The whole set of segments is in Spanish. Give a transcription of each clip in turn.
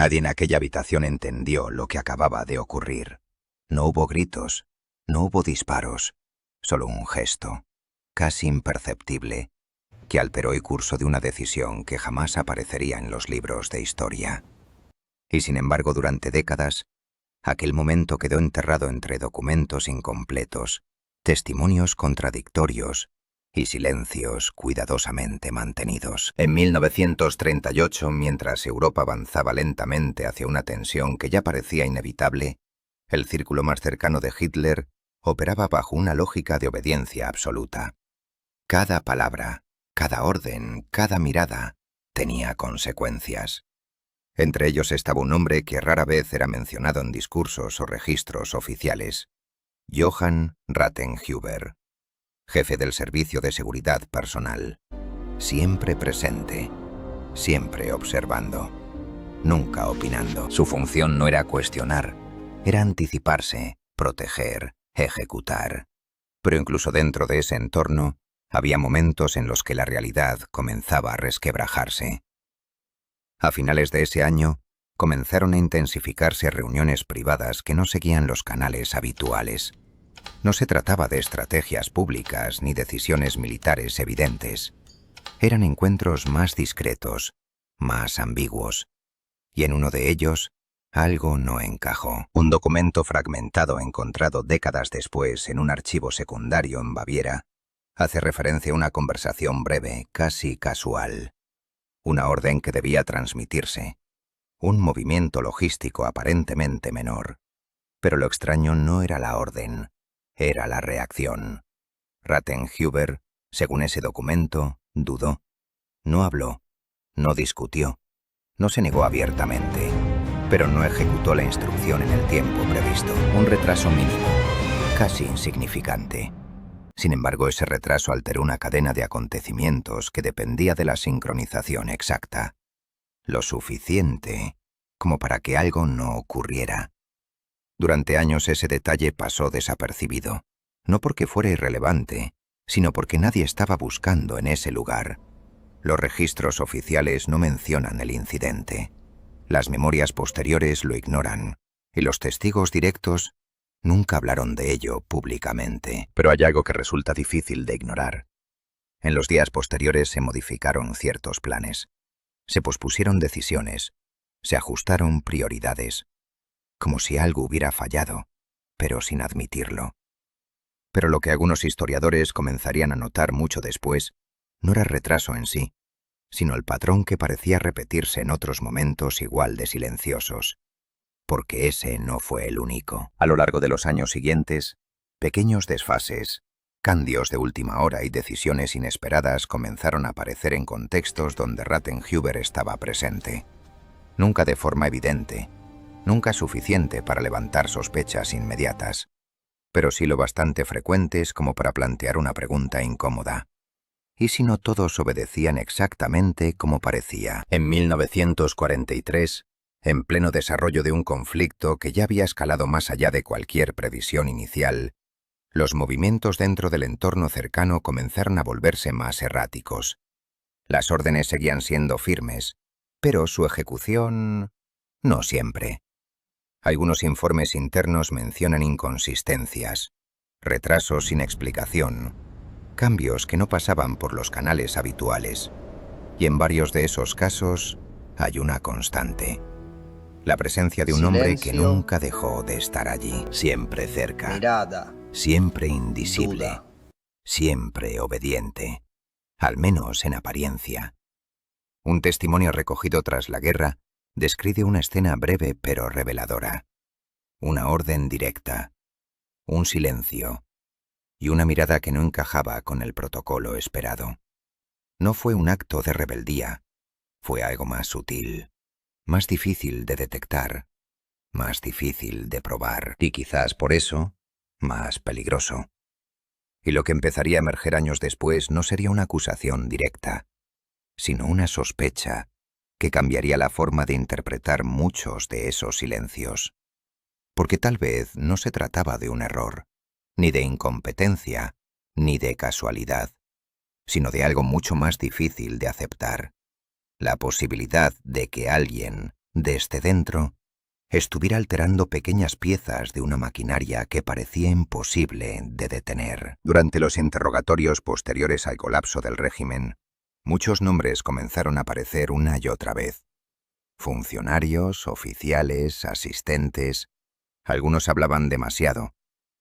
Nadie en aquella habitación entendió lo que acababa de ocurrir. No hubo gritos, no hubo disparos, solo un gesto, casi imperceptible, que alteró el curso de una decisión que jamás aparecería en los libros de historia. Y sin embargo, durante décadas, aquel momento quedó enterrado entre documentos incompletos, testimonios contradictorios y silencios cuidadosamente mantenidos. En 1938, mientras Europa avanzaba lentamente hacia una tensión que ya parecía inevitable, el círculo más cercano de Hitler operaba bajo una lógica de obediencia absoluta. Cada palabra, cada orden, cada mirada tenía consecuencias. Entre ellos estaba un hombre que rara vez era mencionado en discursos o registros oficiales: Johann Rathenhuber, jefe del Servicio de Seguridad Personal. Siempre presente, siempre observando, nunca opinando. Su función no era cuestionar, era anticiparse, proteger, ejecutar. Pero incluso dentro de ese entorno, había momentos en los que la realidad comenzaba a resquebrajarse. A finales de ese año, comenzaron a intensificarse reuniones privadas que no seguían los canales habituales. No se trataba de estrategias públicas ni decisiones militares evidentes. Eran encuentros más discretos, más ambiguos. Y en uno de ellos, algo no encajó. Un documento fragmentado encontrado décadas después en un archivo secundario en Baviera hace referencia a una conversación breve, casi casual. Una orden que debía transmitirse. Un movimiento logístico aparentemente menor. Pero lo extraño no era la orden, era la reacción. Rathenhuber, según ese documento, dudó. No habló, no discutió, no se negó abiertamente, pero no ejecutó la instrucción en el tiempo previsto. Un retraso mínimo, casi insignificante. Sin embargo, ese retraso alteró una cadena de acontecimientos que dependía de la sincronización exacta. Lo suficiente como para que algo no ocurriera. Durante años ese detalle pasó desapercibido, no porque fuera irrelevante, sino porque nadie estaba buscando en ese lugar. Los registros oficiales no mencionan el incidente. Las memorias posteriores lo ignoran, y los testigos directos nunca hablaron de ello públicamente. Pero hay algo que resulta difícil de ignorar. En los días posteriores se modificaron ciertos planes. Se pospusieron decisiones, se ajustaron prioridades, como si algo hubiera fallado, pero sin admitirlo. Pero lo que algunos historiadores comenzarían a notar mucho después no era el retraso en sí, sino el patrón que parecía repetirse en otros momentos igual de silenciosos. Porque ese no fue el único. A lo largo de los años siguientes, pequeños desfases, cambios de última hora y decisiones inesperadas comenzaron a aparecer en contextos donde Rathenhuber estaba presente. Nunca de forma evidente, nunca suficiente para levantar sospechas inmediatas, pero sí lo bastante frecuentes como para plantear una pregunta incómoda. ¿Y si no todos obedecían exactamente como parecía? En 1943, en pleno desarrollo de un conflicto que ya había escalado más allá de cualquier previsión inicial, los movimientos dentro del entorno cercano comenzaron a volverse más erráticos. Las órdenes seguían siendo firmes, pero su ejecución no siempre. Algunos informes internos mencionan inconsistencias, retrasos sin explicación, cambios que no pasaban por los canales habituales. Y en varios de esos casos hay una constante. La presencia de un hombre que nunca dejó de estar allí, siempre cerca, mirada, siempre indisible, duda. siempre obediente, al menos en apariencia. Un testimonio recogido tras la guerra describe una escena breve pero reveladora. Una orden directa, un silencio y una mirada que no encajaba con el protocolo esperado. No fue un acto de rebeldía, fue algo más sutil, más difícil de detectar, más difícil de probar y quizás por eso, más peligroso. Y lo que empezaría a emerger años después no sería una acusación directa, sino una sospecha que cambiaría la forma de interpretar muchos de esos silencios. Porque tal vez no se trataba de un error, ni de incompetencia, ni de casualidad, sino de algo mucho más difícil de aceptar. La posibilidad de que alguien desde dentro, estuviera alterando pequeñas piezas de una maquinaria que parecía imposible de detener. Durante los interrogatorios posteriores al colapso del régimen, muchos nombres comenzaron a aparecer una y otra vez. Funcionarios, oficiales, asistentes. Algunos hablaban demasiado,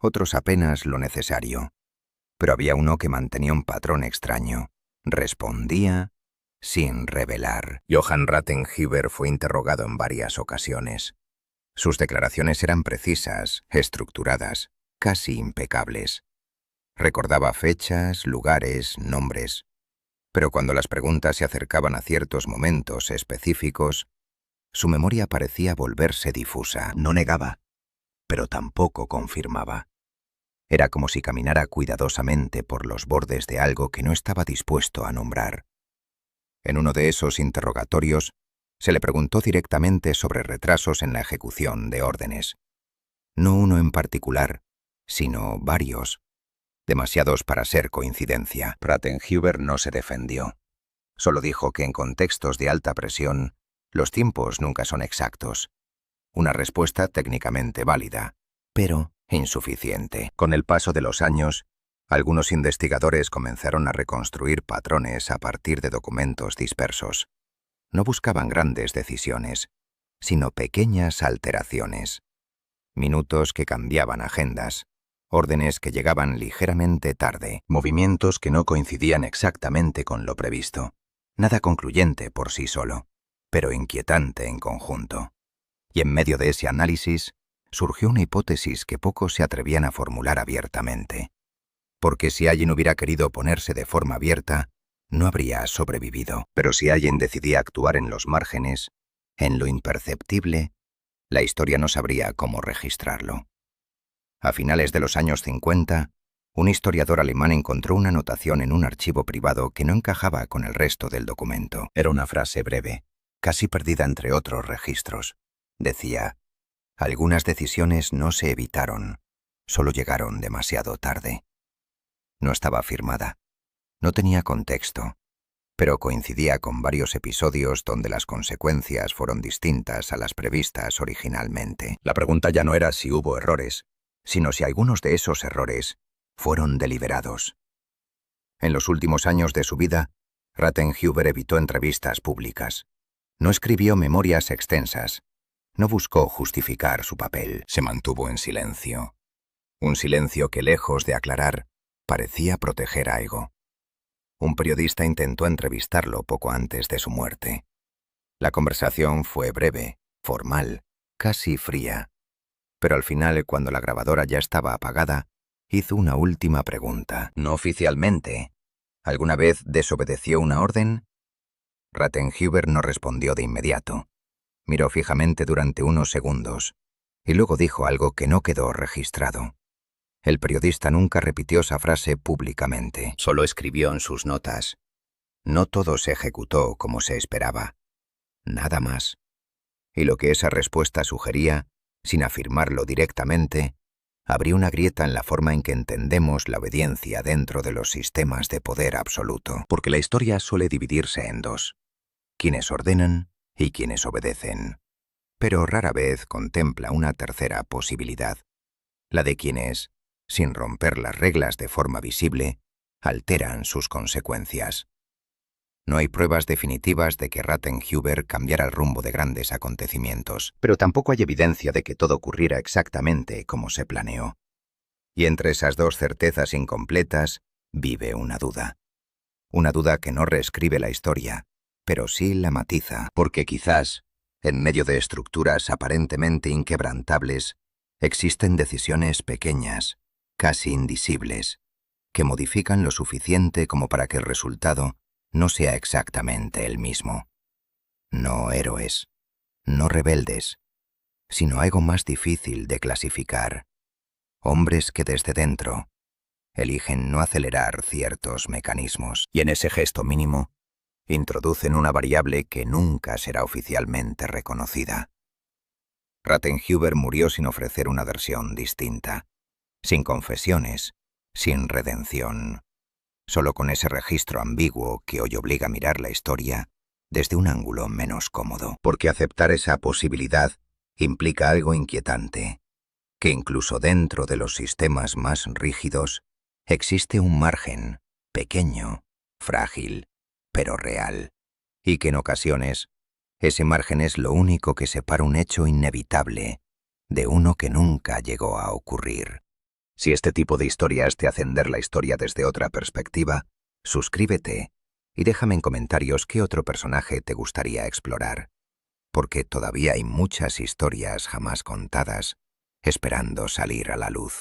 otros apenas lo necesario. Pero había uno que mantenía un patrón extraño. Respondía sin revelar. Johann Rattenhuber fue interrogado en varias ocasiones. Sus declaraciones eran precisas, estructuradas, casi impecables. Recordaba fechas, lugares, nombres. Pero cuando las preguntas se acercaban a ciertos momentos específicos, su memoria parecía volverse difusa. No negaba, pero tampoco confirmaba. Era como si caminara cuidadosamente por los bordes de algo que no estaba dispuesto a nombrar. En uno de esos interrogatorios, se le preguntó directamente sobre retrasos en la ejecución de órdenes. No uno en particular, sino varios. Demasiados para ser coincidencia. Rattenhuber no se defendió. Solo dijo que en contextos de alta presión, los tiempos nunca son exactos. Una respuesta técnicamente válida, pero insuficiente. Con el paso de los años, algunos investigadores comenzaron a reconstruir patrones a partir de documentos dispersos. No buscaban grandes decisiones, sino pequeñas alteraciones. Minutos que cambiaban agendas, órdenes que llegaban ligeramente tarde, movimientos que no coincidían exactamente con lo previsto. Nada concluyente por sí solo, pero inquietante en conjunto. Y en medio de ese análisis, surgió una hipótesis que pocos se atrevían a formular abiertamente. Porque si alguien hubiera querido oponerse de forma abierta, no habría sobrevivido. Pero si alguien decidía actuar en los márgenes, en lo imperceptible, la historia no sabría cómo registrarlo. A finales de los años 50, un historiador alemán encontró una anotación en un archivo privado que no encajaba con el resto del documento. Era una frase breve, casi perdida entre otros registros. Decía: algunas decisiones no se evitaron, solo llegaron demasiado tarde. No estaba firmada, no tenía contexto, pero coincidía con varios episodios donde las consecuencias fueron distintas a las previstas originalmente. La pregunta ya no era si hubo errores, sino si algunos de esos errores fueron deliberados. En los últimos años de su vida, Rattenhuber evitó entrevistas públicas. No escribió memorias extensas. No buscó justificar su papel. Se mantuvo en silencio. Un silencio que, lejos de aclarar, parecía proteger a Ego. Un periodista intentó entrevistarlo poco antes de su muerte. La conversación fue breve, formal, casi fría. Pero al final, cuando la grabadora ya estaba apagada, hizo una última pregunta. No oficialmente. ¿Alguna vez desobedeció una orden? Rattenhuber no respondió de inmediato. Miró fijamente durante unos segundos, y luego dijo algo que no quedó registrado. El periodista nunca repitió esa frase públicamente. Solo escribió en sus notas. No todo se ejecutó como se esperaba. Nada más. Y lo que esa respuesta sugería, sin afirmarlo directamente, abría una grieta en la forma en que entendemos la obediencia dentro de los sistemas de poder absoluto. Porque la historia suele dividirse en dos: quienes ordenan y quienes obedecen. Pero rara vez contempla una tercera posibilidad, la de quienes, sin romper las reglas de forma visible, alteran sus consecuencias. No hay pruebas definitivas de que Rattenhuber cambiara el rumbo de grandes acontecimientos, pero tampoco hay evidencia de que todo ocurriera exactamente como se planeó. Y entre esas dos certezas incompletas vive una duda. Una duda que no reescribe la historia, pero sí la matiza, porque quizás, en medio de estructuras aparentemente inquebrantables, existen decisiones pequeñas, casi indisibles, que modifican lo suficiente como para que el resultado no sea exactamente el mismo. No héroes, no rebeldes, sino algo más difícil de clasificar. Hombres que desde dentro eligen no acelerar ciertos mecanismos, y en ese gesto mínimo introducen una variable que nunca será oficialmente reconocida. Rattenhuber murió sin ofrecer una versión distinta, sin confesiones, sin redención, solo con ese registro ambiguo que hoy obliga a mirar la historia desde un ángulo menos cómodo. Porque aceptar esa posibilidad implica algo inquietante, que incluso dentro de los sistemas más rígidos existe un margen, pequeño, frágil, pero real, y que en ocasiones ese margen es lo único que separa un hecho inevitable de uno que nunca llegó a ocurrir. Si este tipo de historias te hacen ver la historia desde otra perspectiva, suscríbete y déjame en comentarios qué otro personaje te gustaría explorar, porque todavía hay muchas historias jamás contadas esperando salir a la luz.